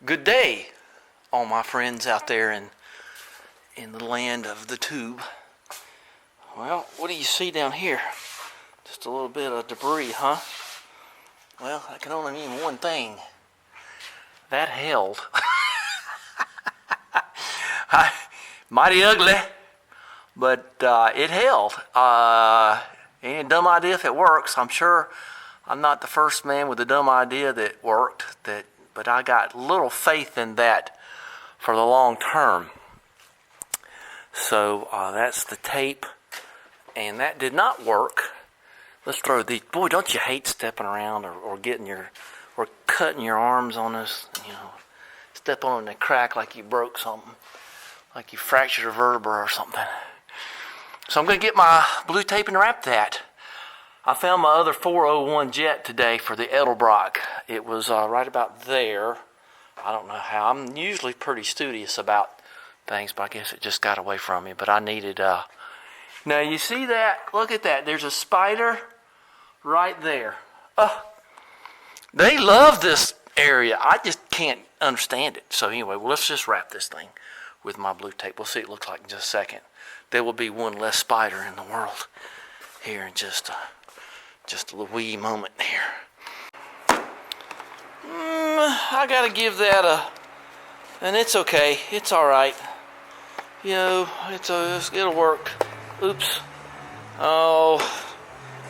Good day, all my friends out there in the land of the tube. Well, what do you see down here? Just a little bit of debris, huh? Well, that can only mean one thing. That held. Mighty ugly, but it held. Ain't a dumb idea if it works. I'm sure I'm not the first man with a dumb idea that worked, but I got little faith in that for the long term. So that's the tape, and that did not work. Let's throw these. Boy, don't you hate stepping around or cutting your arms on this? Step on it and crack like you broke something, like you fractured a vertebra or something. So I'm going to get my blue tape and wrap that. I found my other 401 jet today for the Edelbrock. It was right about there. I don't know how. I'm usually pretty studious about things, but I guess it just got away from me. But I needed... Now, you see that? Look at that. There's a spider right there. They love this area. I just can't understand it. So anyway, well, let's just wrap this thing with my blue tape. We'll see what it looks like in just a second. There will be one less spider in the world here in just a little wee moment here. I gotta give that and it's okay. It's all right. It'll work. Oops. Oh,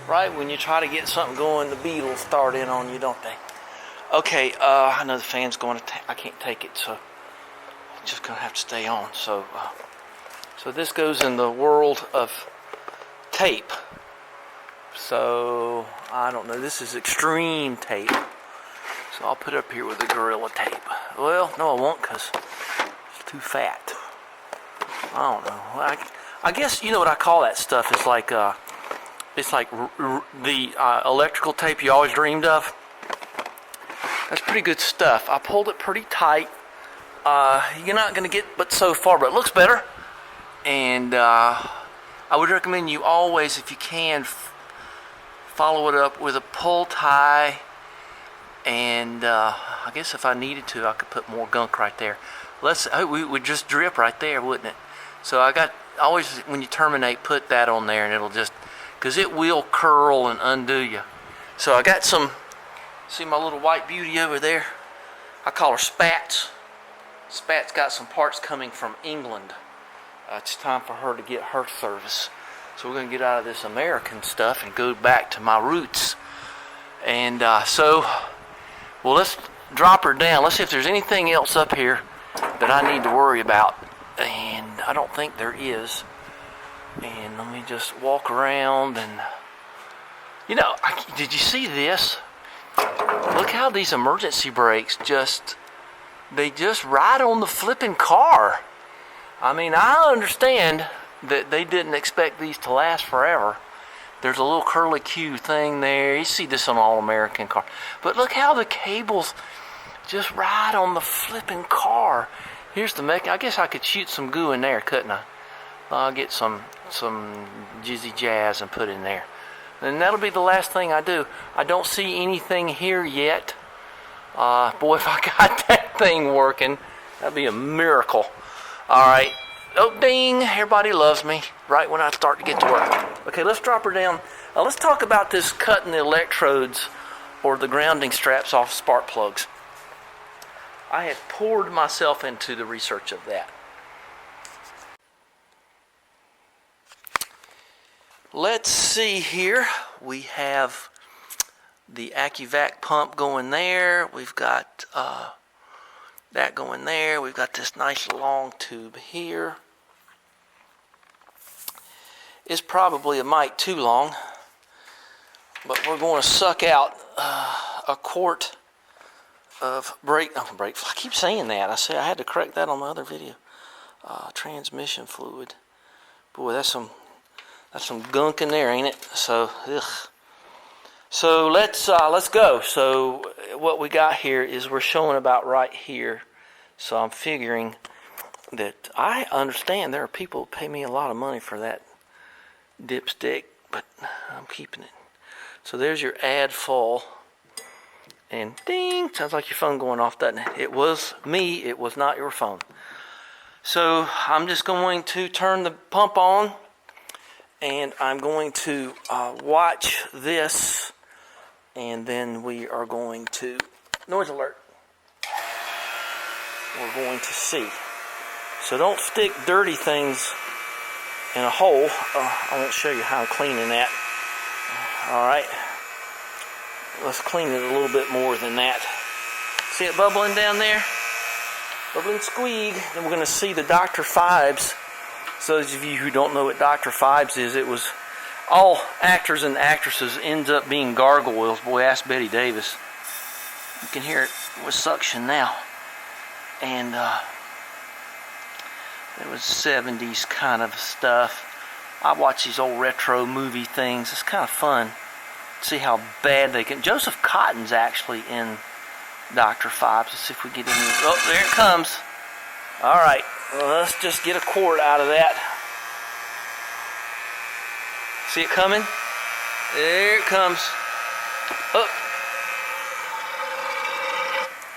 right when you try to get something going, the beetles start in on you, don't they? Okay. I know the fan's going to. I can't take it, so I'm just gonna have to stay on. So this goes in the world of tape. So, I don't know, this is extreme tape. So I'll put it up here with the Gorilla Tape. Well, no I won't, because it's too fat. I don't know. I guess, you know what I call that stuff? It's like the electrical tape you always dreamed of. That's pretty good stuff. I pulled it pretty tight. You're not going to get but so far, but it looks better. And I would recommend you always, if you can, follow it up with a pull tie, and I guess if I needed to, I could put more gunk right there. We would just drip right there, wouldn't it? So always when you terminate, put that on there, and it'll just, because it will curl and undo you. So I got see my little white beauty over there? I call her Spats. Spats got some parts coming from England. It's time for her to get her service. So we're going to get out of this American stuff and go back to my roots. And let's drop her down. Let's see if there's anything else up here that I need to worry about. And I don't think there is. And let me just walk around and... did you see this? Look how these emergency brakes they just ride on the flipping car. I mean, I understand that they didn't expect these to last forever. There's a little curly Q thing there. You see this on all American cars. But look how the cables just ride on the flipping car. Here's the mechanism. I guess I could shoot some goo in there, couldn't I? I'll get some jizzy jazz and put in there. And that'll be the last thing I do. I don't see anything here yet. Boy, if I got that thing working, that'd be a miracle. All right. Oh, ding. Everybody loves me right when I start to get to work. Okay, let's drop her down. Let's talk about this cutting the electrodes or the grounding straps off spark plugs. I had poured myself into the research of that. Let's see here. We have the AccuVac pump going there. We've got... that going there. We've got this nice long tube here. It's probably a mite too long, but we're going to suck out a quart of brake. I keep saying that. I had to correct that on my other video. Transmission fluid. Boy, that's some gunk in there, ain't it? So, ugh. So let's go. So what we got here is we're showing about right here. So I'm figuring that I understand there are people who pay me a lot of money for that dipstick, but I'm keeping it. So there's your add full. And ding, sounds like your phone going off, doesn't it? It was me, it was not your phone. So I'm just going to turn the pump on, and I'm going to watch this, and then we are going to, noise alert, we're going to see. So don't stick dirty things in a hole. I won't show you how I'm cleaning that. Alright, let's clean it a little bit more than that. See it bubbling down there? Bubbling squeak. Then we're going to see the Dr. Fibes. So those of you who don't know what Dr. Fibes is, it was all actors and actresses ends up being gargoyles. Boy, ask Betty Davis. You can hear it with suction now. And it was 70s kind of stuff. I watch these old retro movie things. It's kind of fun to see how bad they can. Joseph Cotton's actually in Dr. Fibes. Let's see if we get in here. Oh, there it comes. All right, well, let's just get a quart out of that. See it coming? There it comes. Oh.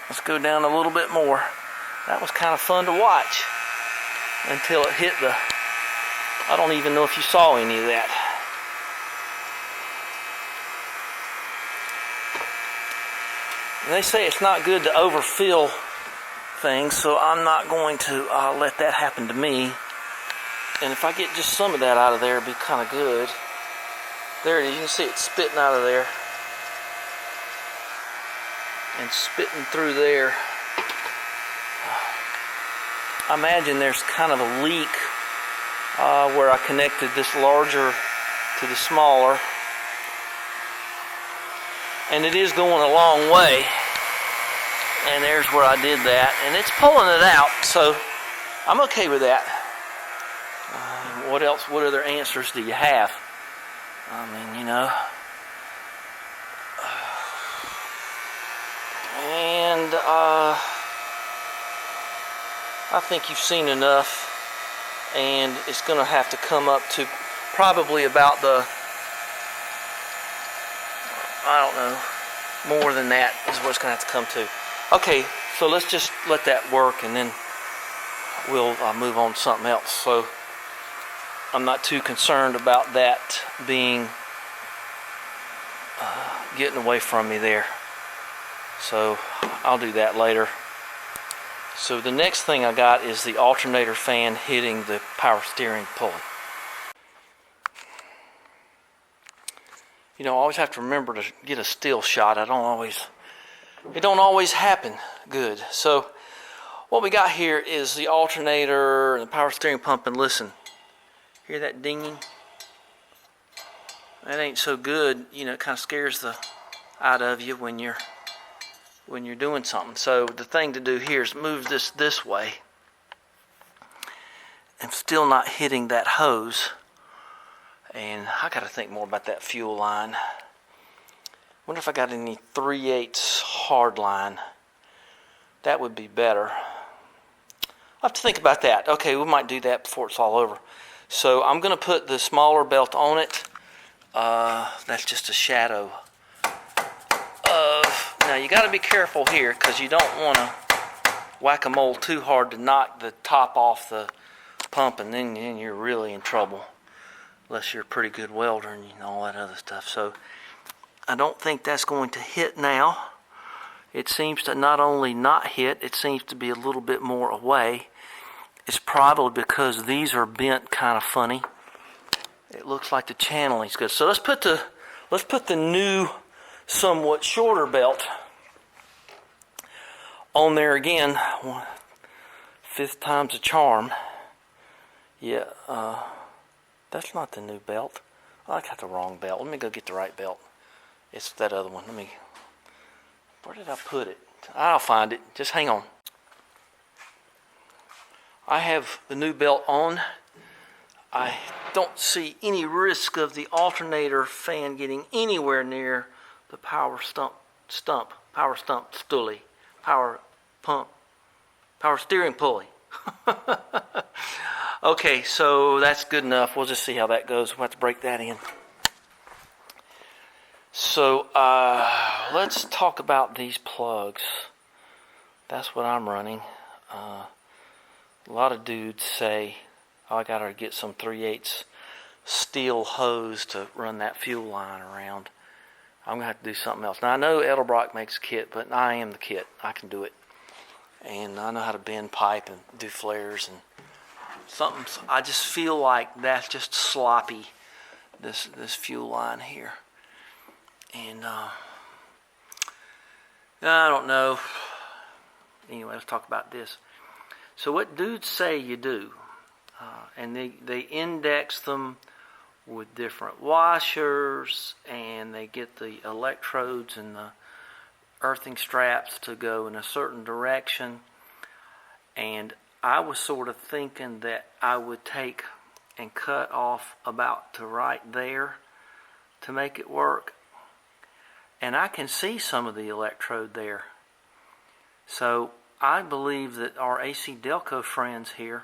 Let's go down a little bit more. That was kind of fun to watch until it hit the... I don't even know if you saw any of that. And they say it's not good to overfill things, so I'm not going to let that happen to me. And if I get just some of that out of there, it'd be kind of good. There it is. You can see it spitting out of there. And spitting through there. I imagine there's kind of a leak where I connected this larger to the smaller. And it is going a long way. And there's where I did that. And it's pulling it out, so I'm okay with that. What else? What other answers do you have? I mean, you know. And I think you've seen enough. And it's going to have to come up to probably about the, I don't know, more than that is what it's going to have to come to. Okay, so let's just let that work, and then we'll move on to something else. So I'm not too concerned about that being getting away from me there. So I'll do that later. So the next thing I got is the alternator fan hitting the power steering pulley. You know, I always have to remember to get a still shot. It don't always happen good. So what we got here is the alternator and the power steering pump, and listen. Hear that dinging? That ain't so good. You know, it kind of scares the out of you when you're doing something. So the thing to do here is move this way. I'm still not hitting that hose. And I got to think more about that fuel line. Wonder if I got any 3/8 hard line. That would be better. I'll have to think about that. Okay, we might do that before it's all over. So I'm going to put the smaller belt on it. That's just a shadow of... Now you got to be careful here, because you don't want to whack-a-mole too hard to knock the top off the pump, and then you're really in trouble. Unless you're a pretty good welder and all that other stuff. So I don't think that's going to hit now. It seems to not only not hit, it seems to be a little bit more away. It's probably because these are bent kind of funny. It looks like the channeling's good. So let's put the new, somewhat shorter belt on there again. 5th time's a charm. Yeah, that's not the new belt. I got the wrong belt. Let me go get the right belt. It's that other one. Where did I put it? I'll find it. Just hang on. I have the new belt on. I don't see any risk of the alternator fan getting anywhere near the power steering pulley. Okay, so that's good enough. We'll just see how that goes. We'll have to break that in. So let's talk about these plugs. That's what I'm running. A lot of dudes say, oh, I gotta get some 3/8 steel hose to run that fuel line around. I'm gonna have to do something else. Now I know Edelbrock makes a kit, but I am the kit. I can do it. And I know how to bend pipe and do flares and something. I just feel like that's just sloppy, this fuel line here. And I don't know. Anyway, let's talk about this. So what dudes say you do, and they index them with different washers, and they get the electrodes and the earthing straps to go in a certain direction. And I was sort of thinking that I would take and cut off about to right there to make it work. And I can see some of the electrode there. So I believe that our AC Delco friends here,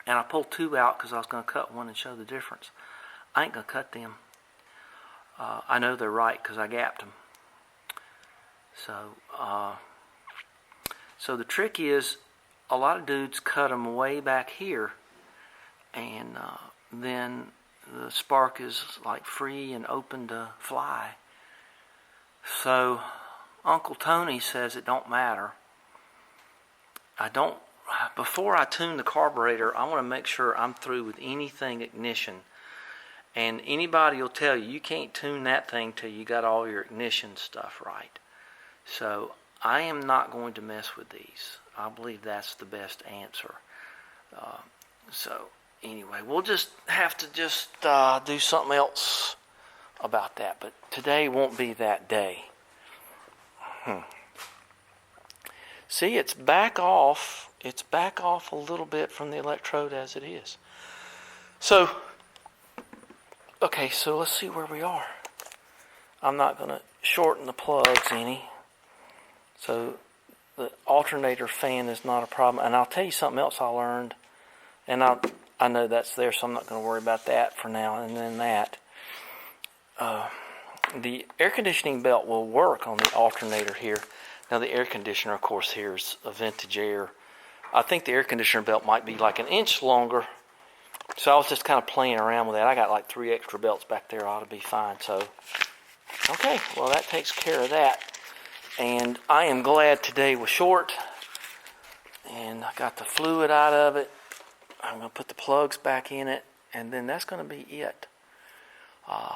and I pulled 2 out because I was going to cut one and show the difference. I ain't going to cut them. I know they're right because I gapped them. So the trick is, a lot of dudes cut them way back here, and then the spark is like free and open to fly. So Uncle Tony says it don't matter. Before I tune the carburetor, I want to make sure I'm through with anything ignition. And anybody will tell you can't tune that thing till you got all your ignition stuff right. So I am not going to mess with these. I believe that's the best answer. So anyway, we'll just have to do something else about that. But today won't be that day. See, it's back off. It's back off a little bit from the electrode as it is. So, okay, so let's see where we are. I'm not going to shorten the plugs any. So the alternator fan is not a problem. And I'll tell you something else I learned. And I know that's there, so I'm not going to worry about that for now. And then that. The air conditioning belt will work on the alternator here. Now the air conditioner, of course, here is a vintage air. I think the air conditioner belt might be like an inch longer. So I was just kind of playing around with that. I got like 3 extra belts back there. Ought to be fine. So, okay, well that takes care of that. And I am glad today was short. And I got the fluid out of it. I'm going to put the plugs back in it. And then that's going to be it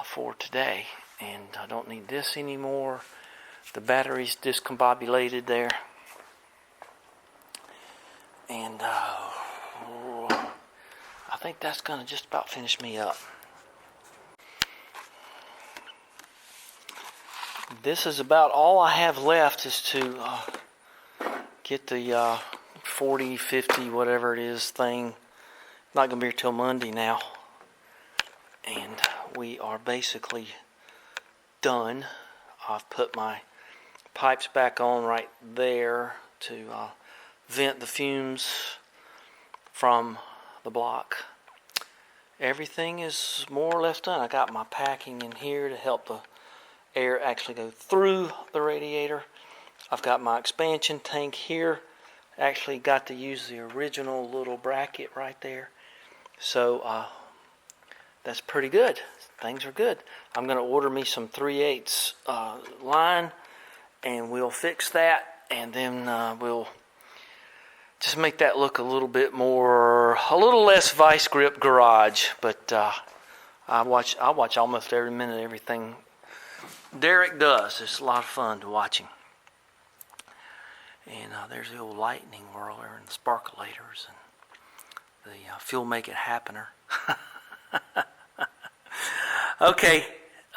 for today. And I don't need this anymore. The battery's discombobulated there. And I think that's going to just about finish me up. This is about all I have left is to get the 40, 50, whatever it is thing. Not going to be here till Monday now. And we are basically done. I've put my pipes back on right there to vent the fumes from the block. Everything is more or less done. I got my packing in here to help the air actually go through the radiator. I've got my expansion tank here. Actually got to use the original little bracket right there. So that's pretty good. Things are good. I'm going to order me some 3/8 line, and we'll fix that, and then we'll just make that look a little less vice grip garage. But I watch almost every minute everything Derek does. It's a lot of fun to watch him. And there's the old lightning whirler and the sparkulators and the fuel make it happener. Okay,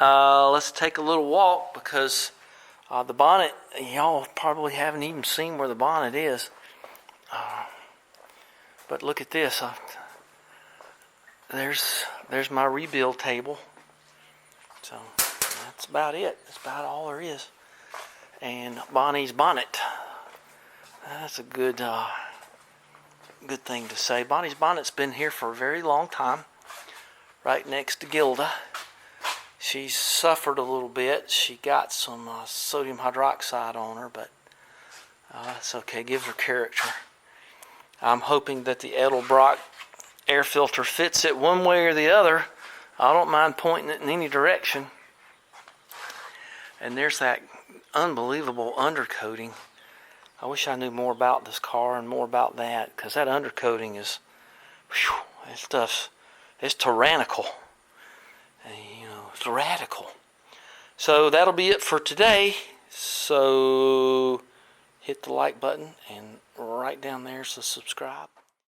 let's take a little walk because the bonnet, y'all probably haven't even seen where the bonnet is. But look at this. There's my rebuild table. So that's about it. That's about all there is. And Bonnie's bonnet. That's a good thing to say. Bonnie's bonnet's been here for a very long time. Right next to Gilda. She's suffered a little bit. She got some sodium hydroxide on her, but it's okay. Gives her character. I'm hoping that the Edelbrock air filter fits it one way or the other. I don't mind pointing it in any direction. And there's that unbelievable undercoating. I wish I knew more about this car and more about that, because that undercoating is, whew, that stuff's, it's tyrannical. You know, it's radical. So that'll be it for today. So hit the like button and right down there, so subscribe.